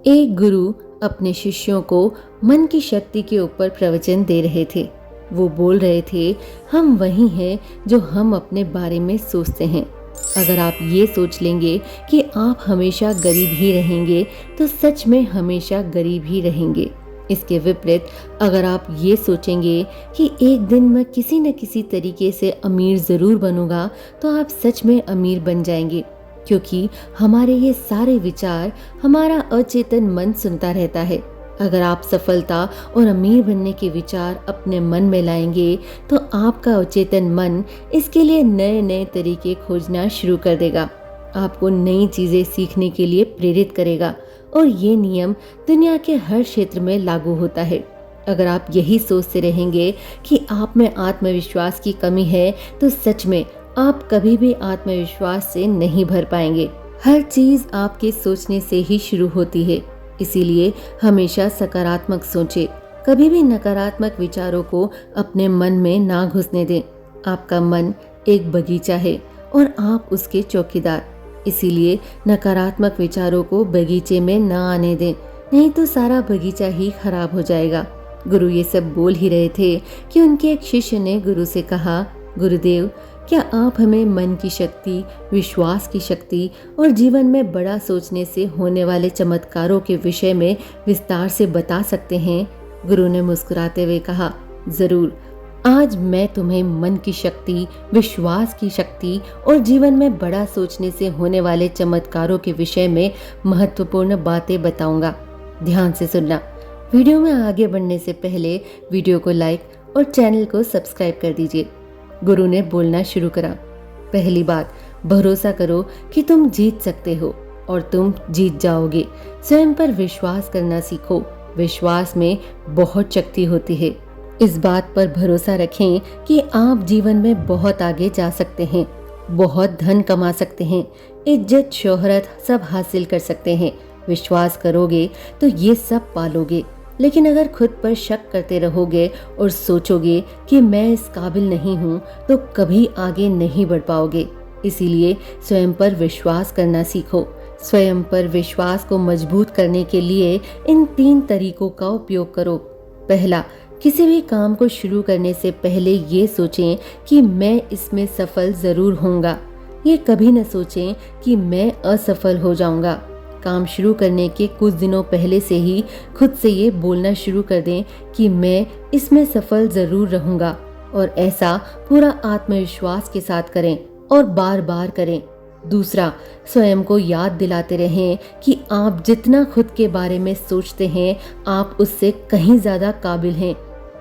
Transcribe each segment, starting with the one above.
एक गुरु अपने शिष्यों को मन की शक्ति के ऊपर प्रवचन दे रहे थे। वो बोल रहे थे, हम वही हैं जो हम अपने बारे में सोचते हैं। अगर आप ये सोच लेंगे कि आप हमेशा गरीब ही रहेंगे तो सच में हमेशा गरीब ही रहेंगे। इसके विपरीत अगर आप ये सोचेंगे कि एक दिन मैं किसी न किसी तरीके से अमीर ज़रूर बनूंगा तो आप सच में अमीर बन जाएंगे, क्योंकि हमारे ये सारे विचार हमारा अचेतन मन सुनता रहता है। अगर आप सफलता और अमीर बनने के विचार अपने मन में लाएंगे तो आपका अचेतन मन इसके लिए नए नए तरीके खोजना शुरू कर देगा, आपको नई चीजें सीखने के लिए प्रेरित करेगा। और ये नियम दुनिया के हर क्षेत्र में लागू होता है। अगर आप यही सोचते रहेंगे कि आप में आत्मविश्वास की कमी है तो सच में आप कभी भी आत्मविश्वास से नहीं भर पाएंगे। हर चीज आपके सोचने से ही शुरू होती है, इसीलिए हमेशा सकारात्मक सोचें। कभी भी नकारात्मक विचारों को अपने मन में ना घुसने दें। आपका मन एक बगीचा है और आप उसके चौकीदार, इसीलिए नकारात्मक विचारों को बगीचे में ना आने दें, नहीं तो सारा बगीचा ही खराब हो जाएगा। गुरु ये सब बोल ही रहे थे कि उनके एक शिष्य ने गुरु से कहा, गुरुदेव, क्या आप हमें मन की शक्ति, विश्वास की शक्ति और जीवन में बड़ा सोचने से होने वाले चमत्कारों के विषय में विस्तार से बता सकते हैं? गुरु ने मुस्कुराते हुए कहा, जरूर। आज मैं तुम्हें मन की शक्ति, विश्वास की शक्ति और जीवन में बड़ा सोचने से होने वाले चमत्कारों के विषय में महत्वपूर्ण बातें बताऊंगा। ध्यान से सुनना। वीडियो में आगे बढ़ने से पहले वीडियो को लाइक और चैनल को सब्सक्राइब कर दीजिए। गुरु ने बोलना शुरू करा। पहली बात, भरोसा करो कि तुम जीत सकते हो और तुम जीत जाओगे। स्वयं पर विश्वास करना सीखो। विश्वास में बहुत शक्ति होती है। इस बात पर भरोसा रखें कि आप जीवन में बहुत आगे जा सकते हैं, बहुत धन कमा सकते हैं, इज्जत, शोहरत सब हासिल कर सकते हैं। विश्वास करोगे तो ये सब पालोगे। लेकिन अगर खुद पर शक करते रहोगे और सोचोगे कि मैं इस काबिल नहीं हूँ तो कभी आगे नहीं बढ़ पाओगे। इसीलिए स्वयं पर विश्वास करना सीखो। स्वयं पर विश्वास को मजबूत करने के लिए इन 3 तरीकों का उपयोग करो। पहला, किसी भी काम को शुरू करने से पहले ये सोचें कि मैं इसमें सफल जरूर होऊंगा। ये कभी न सोचें कि मैं असफल हो जाऊंगा। काम शुरू करने के कुछ दिनों पहले से ही खुद से ये बोलना शुरू कर दें कि मैं इसमें सफल जरूर रहूंगा, और ऐसा पूरा आत्मविश्वास के साथ करें और बार बार करें। दूसरा, स्वयं को याद दिलाते रहें कि आप जितना खुद के बारे में सोचते हैं आप उससे कहीं ज्यादा काबिल हैं।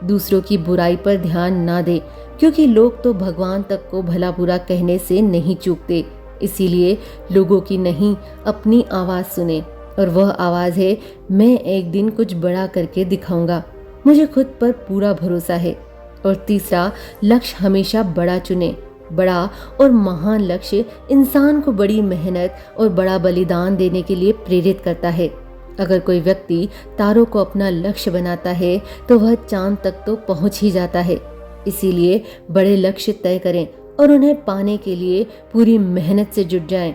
दूसरों की बुराई पर ध्यान ना दें, क्योंकि लोग तो भगवान तक को भला बुरा कहने से नहीं चूकते। इसीलिए लोगों की नहीं, अपनी आवाज सुने, और वह आवाज है, मैं एक दिन कुछ बड़ा करके दिखाऊंगा। मुझे खुद पर पूरा भरोसा है। और तीसरा, लक्ष्य हमेशा बड़ा चुने। बड़ा और महान लक्ष्य इंसान को बड़ी मेहनत और बड़ा बलिदान देने के लिए प्रेरित करता है। अगर कोई व्यक्ति तारों को अपना लक्ष्य बनाता है तो वह चांद तक तो पहुंच ही जाता है। इसीलिए बड़े लक्ष्य तय करें और उन्हें पाने के लिए पूरी मेहनत से जुट जाएं।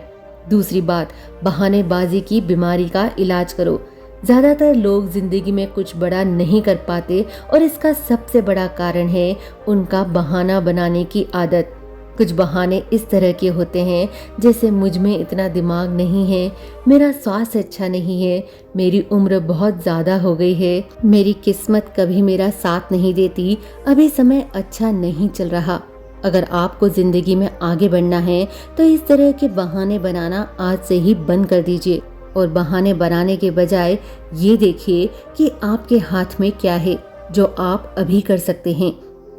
दूसरी बात, बहानेबाजी की बीमारी का इलाज करो। ज्यादातर लोग जिंदगी में कुछ बड़ा नहीं कर पाते और इसका सबसे बड़ा कारण है उनका बहाना बनाने की आदत। कुछ बहाने इस तरह के होते हैं जैसे मुझ में इतना दिमाग नहीं है, मेरा स्वास्थ्य अच्छा नहीं है, मेरी उम्र बहुत ज़्यादा हो गई है, मेरी किस्मत कभी मेरा साथ नहीं देती, अभी समय अच्छा नहीं चल रहा। अगर आपको जिंदगी में आगे बढ़ना है तो इस तरह के बहाने बनाना आज से ही बंद कर दीजिए और बहाने बनाने के बजाय ये देखिए कि आपके हाथ में क्या है जो आप अभी कर सकते हैं।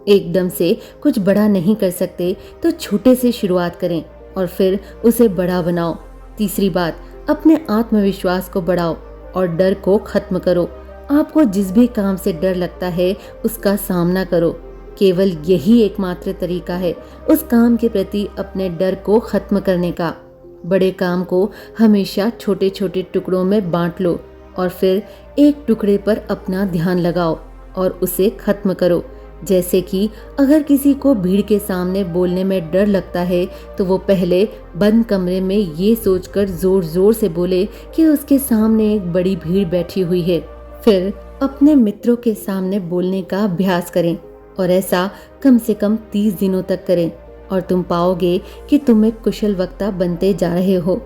एकदम से कुछ बड़ा नहीं कर सकते तो छोटे से शुरुआत करें और फिर उसे बड़ा बनाओ। तीसरी बात, अपने आत्मविश्वास को बढ़ाओ और डर को खत्म करो। आपको जिस भी काम से डर लगता है उसका सामना करो। केवल यही एकमात्र तरीका है उस काम के प्रति अपने डर को खत्म करने का। बड़े काम को हमेशा छोटे छोटे टुकड़ों में बांट लो और फिर एक टुकड़े पर अपना ध्यान लगाओ और उसे खत्म करो। जैसे कि अगर किसी को भीड़ के सामने बोलने में डर लगता है तो वो पहले बंद कमरे में ये सोचकर जोर जोर से बोले कि उसके सामने एक बड़ी भीड़ बैठी हुई है। फिर अपने मित्रों के सामने बोलने का अभ्यास करें और ऐसा कम से कम 30 दिनों तक करें और तुम पाओगे कि तुम एक कुशल वक्ता बनते जा रहे हो।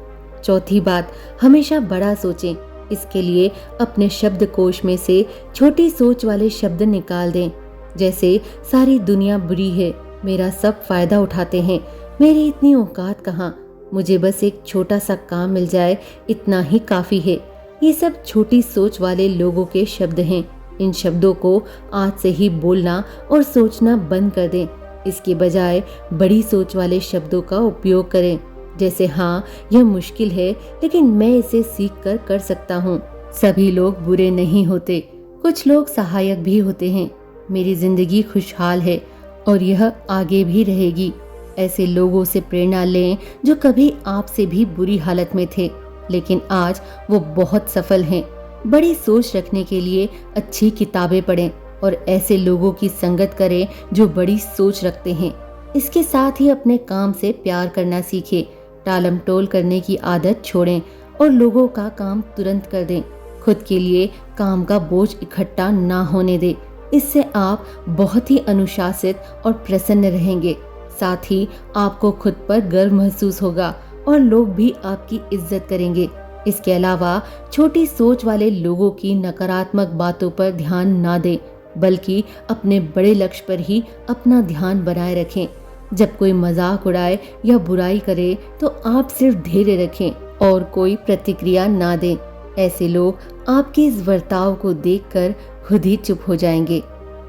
चौथी बात, हमेशा बड़ा सोचें। इसके लिए अपने शब्दकोश में से छोटी सोच वाले शब्द निकाल दें, जैसे सारी दुनिया बुरी है, मेरा सब फायदा उठाते हैं, मेरी इतनी औकात कहाँ, मुझे बस एक छोटा सा काम मिल जाए, इतना ही काफी है। ये सब छोटी सोच वाले लोगों के शब्द हैं। इन शब्दों को आज से ही बोलना और सोचना बंद कर दें। इसके बजाय बड़ी सोच वाले शब्दों का उपयोग करें, जैसे हाँ, यह मुश्किल है लेकिन मैं इसे सीख कर कर सकता हूँ। सभी लोग बुरे नहीं होते, कुछ लोग सहायक भी होते हैं। मेरी जिंदगी खुशहाल है और यह आगे भी रहेगी। ऐसे लोगों से प्रेरणा लें जो कभी आपसे भी बुरी हालत में थे लेकिन आज वो बहुत सफल हैं। बड़ी सोच रखने के लिए अच्छी किताबें पढ़ें और ऐसे लोगों की संगत करें जो बड़ी सोच रखते हैं। इसके साथ ही अपने काम से प्यार करना सीखें, टालम टोल करने की आदत छोड़ें और लोगों का काम तुरंत कर दें। खुद के लिए काम का बोझ इकट्ठा ना होने दें। इससे आप बहुत ही अनुशासित और प्रसन्न रहेंगे। साथ ही आपको खुद पर गर्व महसूस होगा और लोग भी आपकी इज्जत करेंगे। इसके अलावा छोटी सोच वाले लोगों की नकारात्मक बातों पर ध्यान ना दें, बल्कि अपने बड़े लक्ष्य पर ही अपना ध्यान बनाए रखें। जब कोई मजाक उड़ाए या बुराई करे तो आप सिर्फ धैर्य रखें और कोई प्रतिक्रिया ना दें। ऐसे लोग आपके इस बर्ताव को देखकर खुद ही चुप हो जाएंगे।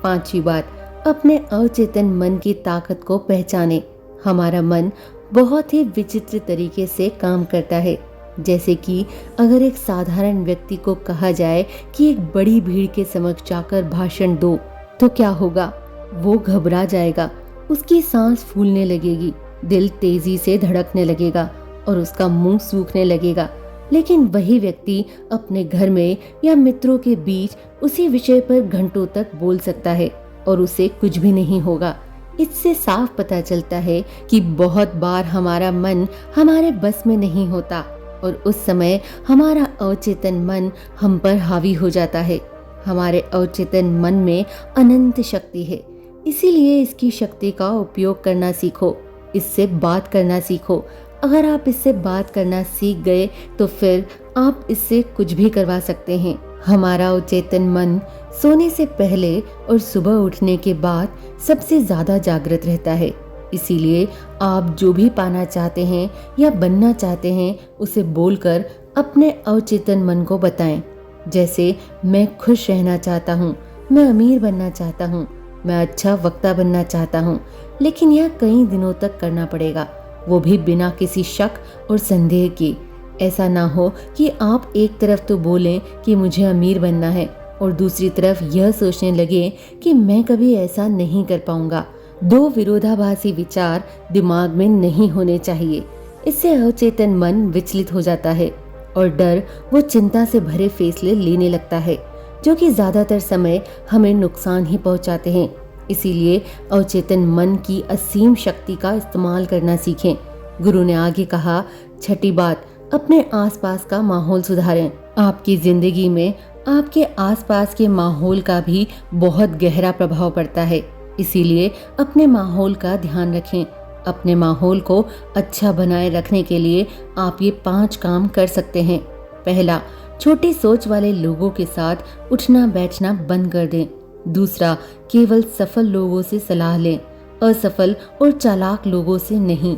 पांचवी बात, अपने अचेतन मन की ताकत को पहचानें। हमारा मन बहुत ही विचित्र तरीके से काम करता है। जैसे कि अगर एक साधारण व्यक्ति को कहा जाए कि एक बड़ी भीड़ के समक्ष जाकर भाषण दो, तो क्या होगा? वो घबरा जाएगा, उसकी सांस फूलने लगेगी, दिल तेजी से धड़कने लगेगा और उसका मुंह सूखने लगेगा। लेकिन वही व्यक्ति अपने घर में या मित्रों के बीच उसी विषय पर घंटों तक बोल सकता है और उसे कुछ भी नहीं होगा। इससे साफ पता चलता है कि बहुत बार हमारा मन हमारे बस में नहीं होता और उस समय हमारा अचेतन मन हम पर हावी हो जाता है। हमारे अचेतन मन में अनंत शक्ति है, इसीलिए इसकी शक्ति का उपयोग करना सीखो, इससे बात करना सीखो। अगर आप इससे बात करना सीख गए तो फिर आप इससे कुछ भी करवा सकते हैं। हमारा अचेतन मन सोने से पहले और सुबह उठने के बाद सबसे ज्यादा जागृत रहता है। इसीलिए आप जो भी पाना चाहते हैं या बनना चाहते हैं उसे बोलकर अपने अवचेतन मन को बताएं। जैसे मैं खुश रहना चाहता हूँ, मैं अमीर बनना चाहता हूँ, मैं अच्छा वक्ता बनना चाहता हूँ, लेकिन यह कई दिनों तक करना पड़ेगा, वो भी बिना किसी शक और संदेह के। ऐसा ना हो कि आप एक तरफ तो बोलें कि मुझे अमीर बनना है और दूसरी तरफ यह सोचने लगे कि मैं कभी ऐसा नहीं कर पाऊंगा। दो विरोधाभासी विचार दिमाग में नहीं होने चाहिए। इससे अचेतन मन विचलित हो जाता है और डर वो चिंता से भरे फैसले लेने लगता है, जो कि ज्यादातर समय हमें नुकसान ही पहुंचाते हैं। इसीलिए अवचेतन मन की असीम शक्ति का इस्तेमाल करना सीखें। गुरु ने आगे कहा, छठी बात, अपने आसपास का माहौल सुधारें। आपकी जिंदगी में आपके आसपास के माहौल का भी बहुत गहरा प्रभाव पड़ता है, इसीलिए अपने माहौल का ध्यान रखें। अपने माहौल को अच्छा बनाए रखने के लिए आप ये 5 काम कर सकते हैं। पहला, छोटी सोच वाले लोगों के साथ उठना बैठना बंद कर दें। दूसरा, केवल सफल लोगों से सलाह लें, असफल और चालाक लोगों से नहीं।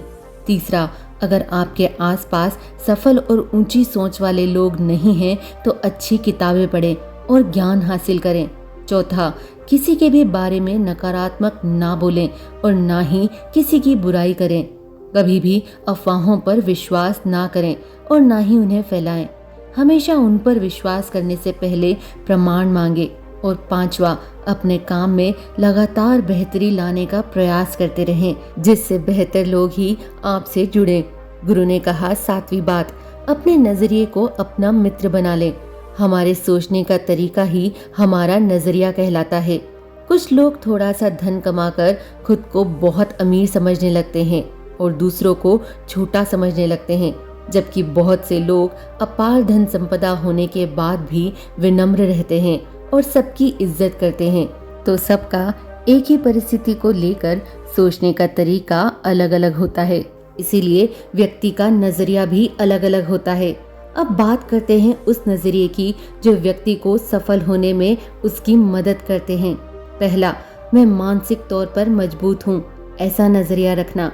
तीसरा, अगर आपके आसपास सफल और ऊंची सोच वाले लोग नहीं हैं तो अच्छी किताबें पढ़ें और ज्ञान हासिल करें। चौथा, किसी के भी बारे में नकारात्मक ना बोलें और ना ही किसी की बुराई करें। कभी भी अफवाहों पर विश्वास ना करें और ना ही उन्हें फैलाएं। हमेशा उन पर विश्वास करने से पहले प्रमाण मांगे। और पांचवा, अपने काम में लगातार बेहतरी लाने का प्रयास करते रहें, जिससे बेहतर लोग ही आपसे जुड़े। गुरु ने कहा, 7वीं बात, अपने नजरिए को अपना मित्र बना लें। हमारे सोचने का तरीका ही हमारा नजरिया कहलाता है। कुछ लोग थोड़ा सा धन कमाकर खुद को बहुत अमीर समझने लगते हैं और दूसरों को छोटा समझने लगते हैं, जबकि बहुत से लोग अपार धन संपदा होने के बाद भी विनम्र रहते हैं और सबकी इज्जत करते हैं। तो सबका एक ही परिस्थिति को लेकर सोचने का तरीका अलग अलग होता है, इसीलिए व्यक्ति का नजरिया भी अलग अलग होता है। अब बात करते हैं उस नजरिए की जो व्यक्ति को सफल होने में उसकी मदद करते हैं। पहला, मैं मानसिक तौर पर मजबूत हूँ, ऐसा नजरिया रखना।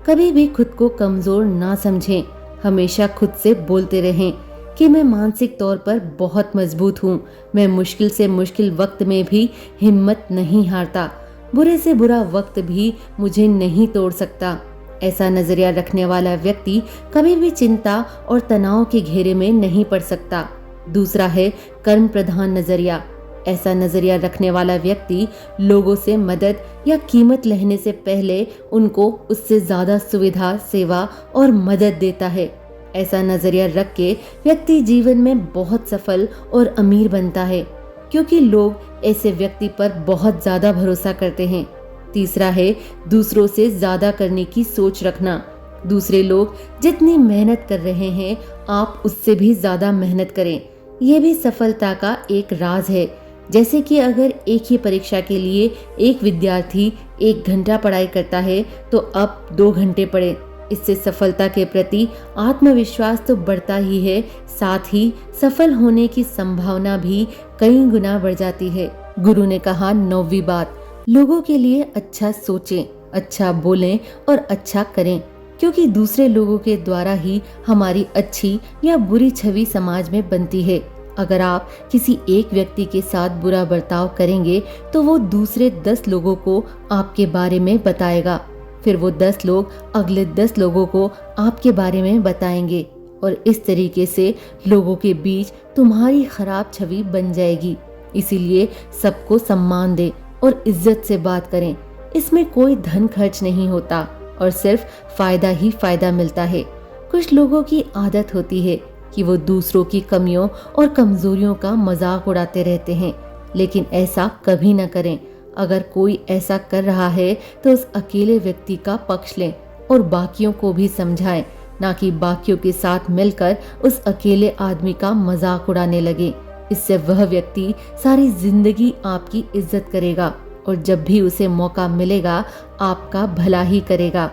कभी भी खुद को कमजोर ना समझें, हमेशा खुद से बोलते रहें कि मैं मानसिक तौर पर बहुत मजबूत हूँ, मैं मुश्किल से मुश्किल वक्त में भी हिम्मत नहीं हारता, बुरे से बुरा वक्त भी मुझे नहीं तोड़ सकता। ऐसा नजरिया रखने वाला व्यक्ति कभी भी चिंता और तनाव के घेरे में नहीं पड़ सकता। दूसरा है कर्म प्रधान नजरिया। ऐसा नजरिया रखने वाला व्यक्ति लोगों से मदद या कीमत लेने से पहले उनको उससे ज्यादा सुविधा, सेवा और मदद देता है। ऐसा नजरिया रख के व्यक्ति जीवन में बहुत सफल और अमीर बनता है, क्योंकि लोग ऐसे व्यक्ति पर बहुत ज्यादा भरोसा करते हैं। तीसरा है दूसरों से ज्यादा करने की सोच रखना। दूसरे लोग जितनी मेहनत कर रहे हैं, आप उससे भी ज्यादा मेहनत करें। यह भी सफलता का एक राज है। जैसे कि अगर एक ही परीक्षा के लिए एक विद्यार्थी 1 घंटा पढ़ाई करता है तो अब 2 घंटे पढ़े। इससे सफलता के प्रति आत्मविश्वास तो बढ़ता ही है, साथ ही सफल होने की संभावना भी कई गुना बढ़ जाती है। गुरु ने कहा 9वीं बात, लोगों के लिए अच्छा सोचें, अच्छा बोलें और अच्छा करें, क्योंकि दूसरे लोगों के द्वारा ही हमारी अच्छी या बुरी छवि समाज में बनती है। अगर आप किसी एक व्यक्ति के साथ बुरा बर्ताव करेंगे तो वो दूसरे 10 लोगों को आपके बारे में बताएगा, फिर वो 10 लोग अगले 10 लोगों को आपके बारे में बताएंगे और इस तरीके से लोगों के बीच तुम्हारी खराब छवि बन जाएगी। इसीलिए सबको सम्मान दें और इज्जत से बात करें। इसमें कोई धन खर्च नहीं होता और सिर्फ फायदा ही फायदा मिलता है। कुछ लोगों की आदत होती है कि वो दूसरों की कमियों और कमजोरियों का मजाक उड़ाते रहते हैं, लेकिन ऐसा कभी न करें। अगर कोई ऐसा कर रहा है तो उस अकेले व्यक्ति का पक्ष लें और बाकियों को भी समझाएं, ना कि बाकियों के साथ मिलकर उस अकेले आदमी का मजाक उड़ाने लगे। इससे वह व्यक्ति सारी जिंदगी आपकी इज्जत करेगा और जब भी उसे मौका मिलेगा आपका भला ही करेगा।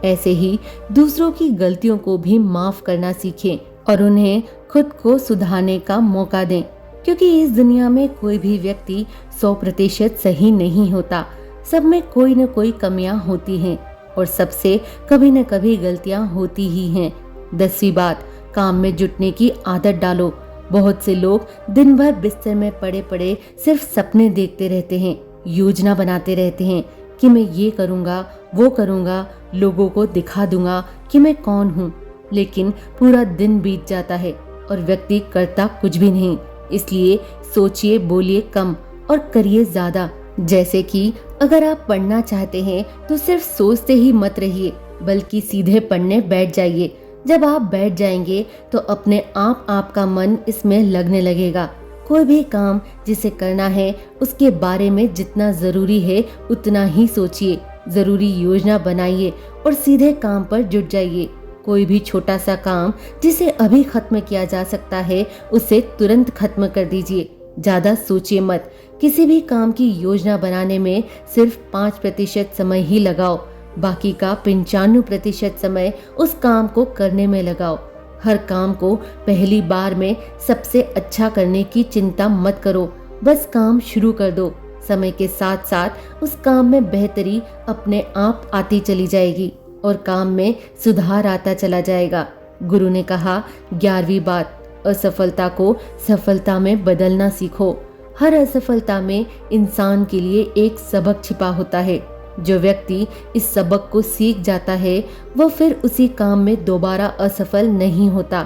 ऐसे ही दूसरों की गलतियों को भी माफ करना सीखें और उन्हें खुद को सुधारने का मौका दें, क्योंकि इस दुनिया में कोई भी व्यक्ति 100% सही नहीं होता। सब में कोई न कोई कमियां होती हैं और सबसे कभी न कभी गलतियां होती ही हैं। 10वीं बात, काम में जुटने की आदत डालो। बहुत से लोग दिन भर बिस्तर में पड़े पड़े सिर्फ सपने देखते रहते हैं, योजना बनाते रहते हैं कि मैं ये करूँगा, वो करूँगा, लोगों को दिखा दूंगा कि मैं कौन हूँ, लेकिन पूरा दिन बीत जाता है और व्यक्ति करता कुछ भी नहीं। इसलिए सोचिए, बोलिए कम और करिए ज्यादा। जैसे कि अगर आप पढ़ना चाहते हैं तो सिर्फ सोचते ही मत रहिए, बल्कि सीधे पढ़ने बैठ जाइए। जब आप बैठ जाएंगे तो अपने आप आपका मन इसमें लगने लगेगा। कोई भी काम जिसे करना है उसके बारे में जितना जरूरी है उतना ही सोचिए, जरूरी योजना बनाइए और सीधे काम पर जुट जाइए। कोई भी छोटा सा काम जिसे अभी खत्म किया जा सकता है उसे तुरंत खत्म कर दीजिए। ज्यादा सोचिए मत। किसी भी काम की योजना बनाने में सिर्फ 5% समय ही लगाओ, बाकी का 95% समय उस काम को करने में लगाओ। हर काम को पहली बार में सबसे अच्छा करने की चिंता मत करो, बस काम शुरू कर दो। समय के साथ साथ उस काम में बेहतरी अपने आप आती चली जाएगी और काम में सुधार आता चला जाएगा। गुरु ने कहा 11वीं बात, असफलता को सफलता में बदलना सीखो। हर असफलता में इंसान के लिए एक सबक छिपा होता है। जो व्यक्ति इस सबक को सीख जाता है वह फिर उसी काम में दोबारा असफल नहीं होता।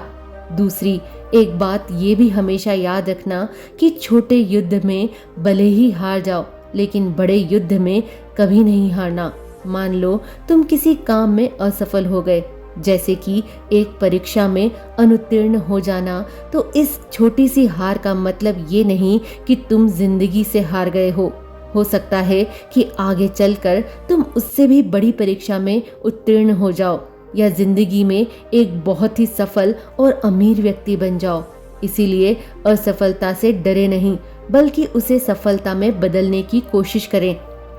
दूसरी एक बात ये भी हमेशा याद रखना कि छोटे युद्ध में भले ही हार जाओ, लेकिन बड़े युद्ध में कभी नहीं हारना। मान लो तुम किसी काम में असफल हो गए, जैसे कि एक परीक्षा में अनुत्तीर्ण हो जाना, तो इस छोटी सी हार का मतलब ये नहीं कि तुम जिंदगी से हार गए हो हो सकता है कि आगे चलकर तुम उससे भी बड़ी परीक्षा में उत्तीर्ण हो जाओ या जिंदगी में एक बहुत ही सफल और अमीर व्यक्ति बन जाओ। इसीलिए असफलता से डरे नहीं, बल्कि उसे सफलता में बदलने की कोशिश करें।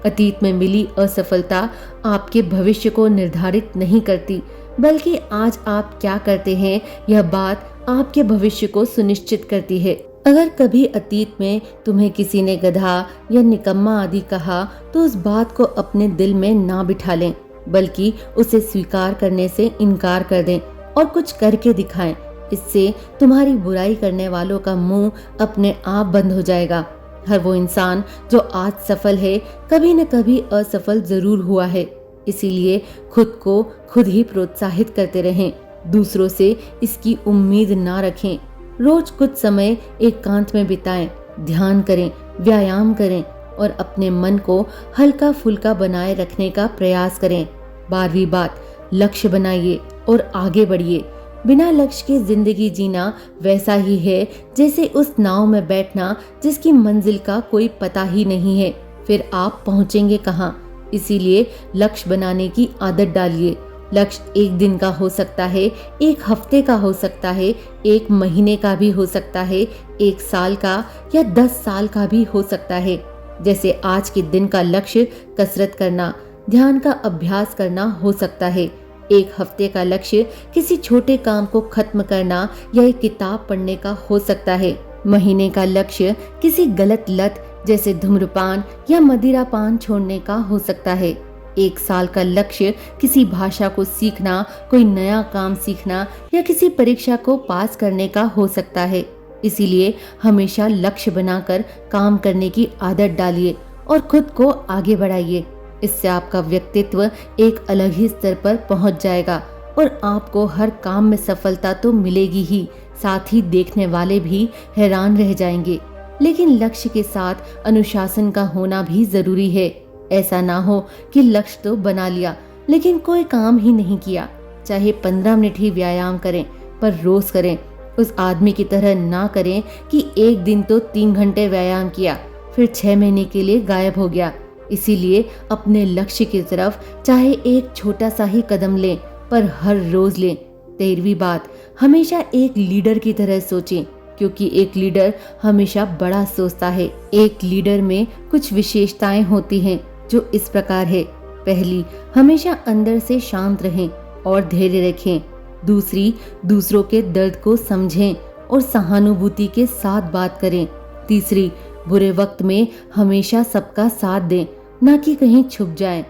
अतीत में मिली असफलता आपके भविष्य को निर्धारित नहीं करती, बल्कि आज आप क्या करते हैं यह बात आपके भविष्य को सुनिश्चित करती है। अगर कभी अतीत में तुम्हें किसी ने गधा या निकम्मा आदि कहा तो उस बात को अपने दिल में ना बिठा लें, बल्कि उसे स्वीकार करने से इनकार कर दें और कुछ करके दिखाएं। इससे तुम्हारी बुराई करने वालों का मुंह अपने आप बंद हो जाएगा। हर वो इंसान जो आज सफल है कभी न कभी असफल जरूर हुआ है। इसीलिए खुद को खुद ही प्रोत्साहित करते रहें, दूसरों से इसकी उम्मीद ना रखें। रोज कुछ समय एकांत में बिताएं, ध्यान करें, व्यायाम करें और अपने मन को हल्का फुल्का बनाए रखने का प्रयास करें। 12वीं बात, लक्ष्य बनाइए और आगे बढ़िए। बिना लक्ष्य के जिंदगी जीना वैसा ही है जैसे उस नाव में बैठना जिसकी मंजिल का कोई पता ही नहीं है, फिर आप पहुंचेंगे कहाँ। इसीलिए लक्ष्य बनाने की आदत डालिए। लक्ष्य एक दिन का हो सकता है, एक हफ्ते का हो सकता है, एक महीने का भी हो सकता है, एक साल का या 10 साल का भी हो सकता है। जैसे आज के दिन का लक्ष्य कसरत करना, ध्यान का अभ्यास करना हो सकता है। एक हफ्ते का लक्ष्य किसी छोटे काम को खत्म करना या एक किताब पढ़ने का हो सकता है। महीने का लक्ष्य किसी गलत लत जैसे धूम्रपान या मदिरापान छोड़ने का हो सकता है। एक साल का लक्ष्य किसी भाषा को सीखना, कोई नया काम सीखना या किसी परीक्षा को पास करने का हो सकता है। इसीलिए हमेशा लक्ष्य बनाकर काम करने की आदत डालिए और खुद को आगे बढ़ाइए। इससे आपका व्यक्तित्व एक अलग ही स्तर पर पहुंच जाएगा और आपको हर काम में सफलता तो मिलेगी ही, साथ ही देखने वाले भी हैरान रह जाएंगे। लेकिन लक्ष्य के साथ अनुशासन का होना भी जरूरी है। ऐसा ना हो कि लक्ष्य तो बना लिया लेकिन कोई काम ही नहीं किया। चाहे 15 मिनट ही व्यायाम करें, पर रोज करें। उस आदमी की तरह ना करें कि एक दिन तो 3 घंटे व्यायाम किया, फिर 6 महीने के लिए गायब हो गया। इसीलिए अपने लक्ष्य की तरफ चाहे एक छोटा सा ही कदम लें, पर हर रोज लें। 13वीं बात, हमेशा एक लीडर की तरह सोचें, क्योंकि एक लीडर हमेशा बड़ा सोचता है। एक लीडर में कुछ विशेषताएं होती हैं जो इस प्रकार है। पहली, हमेशा अंदर से शांत रहें और धैर्य रखें। दूसरी, दूसरों के दर्द को समझें और सहानुभूति के साथ बात करें। तीसरी, बुरे वक्त में हमेशा सबका साथ दें, न कि कहीं छुप जाएं।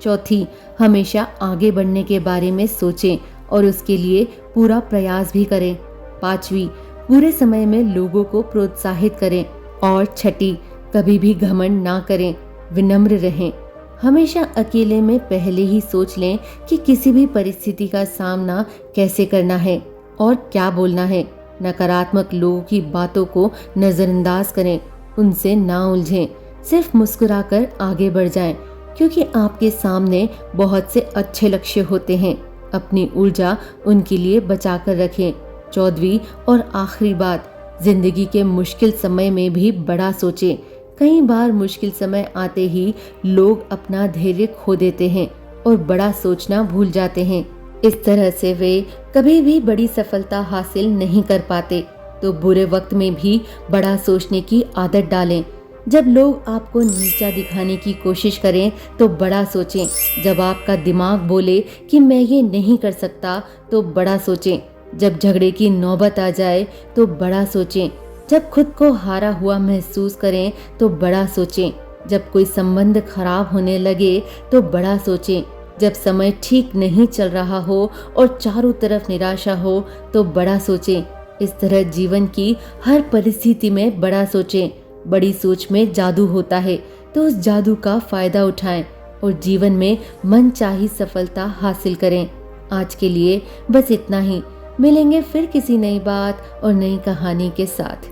चौथी, हमेशा आगे बढ़ने के बारे में सोचें और उसके लिए पूरा प्रयास भी करें। 5वीं, बुरे समय में लोगों को प्रोत्साहित करें। और 6ठी, कभी भी घमंड ना करें, विनम्र रहें। हमेशा अकेले में पहले ही सोच लें कि किसी भी परिस्थिति का सामना कैसे करना है और क्या बोलना है। नकारात्मक लोगों की बातों को नजरअंदाज करें, उनसे ना उलझें, सिर्फ मुस्कुराकर आगे बढ़ जाएं, क्योंकि आपके सामने बहुत से अच्छे लक्ष्य होते हैं। अपनी ऊर्जा उनके लिए बचाकर रखें। 14वीं और आखिरी बात, जिंदगी के मुश्किल समय में भी बड़ा सोचें। कई बार मुश्किल समय आते ही लोग अपना धैर्य खो देते हैं और बड़ा सोचना भूल जाते हैं। इस तरह से वे कभी भी बड़ी सफलता हासिल नहीं कर पाते। तो बुरे वक्त में भी बड़ा सोचने की आदत डालें। जब लोग आपको नीचा दिखाने की कोशिश करें तो बड़ा सोचें। जब आपका दिमाग बोले कि मैं ये नहीं कर सकता तो बड़ा सोचें। जब झगड़े की नौबत आ जाए तो बड़ा सोचें। जब खुद को हारा हुआ महसूस करें तो बड़ा सोचें। जब कोई संबंध खराब होने लगे तो बड़ा सोचें। जब समय ठीक नहीं चल रहा हो और चारों तरफ निराशा हो तो बड़ा सोचें। इस तरह जीवन की हर परिस्थिति में बड़ा सोचें। बड़ी सोच में जादू होता है, तो उस जादू का फायदा उठाएं और जीवन में मनचाही सफलता हासिल करें। आज के लिए बस इतना ही। मिलेंगे फिर किसी नई बात और नई कहानी के साथ।